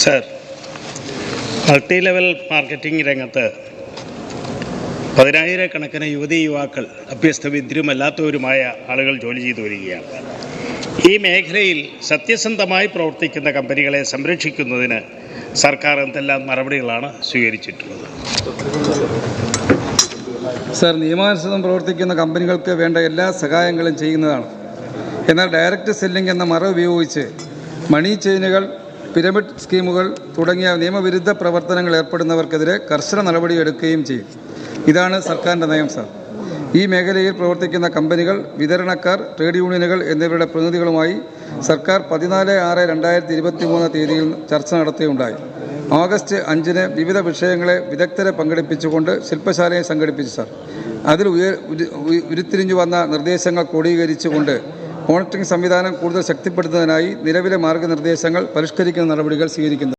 Sir, multi level marketing രംഗത്ത് 10,000-കണക്കിന് യുവതീ യുവാക്കൾ അഭ്യസ്തവിദ്യരുമല്ലാത്തവരുമായ ആളുകൾ ജോലി ചെയ്തു വരികയാണ്. ഈ മേഖലയിൽ സത്യസന്ധമായി പ്രവർത്തിക്കുന്ന കമ്പനികളെ സംരക്ഷിക്കുന്നതിന് സർക്കാർ എന്തെല്ലാം നടപടികളാണ് സ്വീകരിച്ചിട്ടുള്ളത്? സർ, നിയമാനുസൃതം പ്രവർത്തിക്കുന്ന കമ്പനികൾക്ക് വേണ്ട എല്ലാ സഹായങ്ങളും ചെയ്യുന്നതാണ്. എന്നാൽ ഡയറക്റ്റ് സെല്ലിംഗ് എന്ന മറ ഉപയോഗിച്ച് മണി ചെയിനുകൾ, പിരമിഡ് സ്കീമുകൾ തുടങ്ങിയ നിയമവിരുദ്ധ പ്രവർത്തനങ്ങൾ ഏർപ്പെടുന്നവർക്കെതിരെ കർശന നടപടിയെടുക്കുകയും ചെയ്യും. ഇതാണ് സർക്കാരിൻ്റെ നയം. സർ, ഈ മേഖലയിൽ പ്രവർത്തിക്കുന്ന കമ്പനികൾ, വിതരണക്കാർ, ട്രേഡ് യൂണിയനുകൾ എന്നിവരുടെ പ്രതിനിധികളുമായി സർക്കാർ 14/6/2023 തീയതിയിൽ ചർച്ച നടത്തുകയുണ്ടായി. ഓഗസ്റ്റ് 5-ന് വിവിധ വിഷയങ്ങളെ വിദഗ്ധരെ പങ്കെടുപ്പിച്ചുകൊണ്ട് ശില്പശാലയെ സംഘടിപ്പിച്ചു. സർ, അതിൽ ഉരുത്തിരിഞ്ഞു വന്ന നിർദ്ദേശങ്ങൾ ക്രോഡീകരിച്ചുകൊണ്ട് മോണിറ്ററിംഗ് സംവിധാനം കൂടുതൽ ശക്തിപ്പെടുത്തുന്നതിനായി നിലവിലെ മാർഗ്ഗനിർദ്ദേശങ്ങൾ പരിഷ്കരിക്കുന്ന നടപടികൾ സ്വീകരിക്കുന്നു.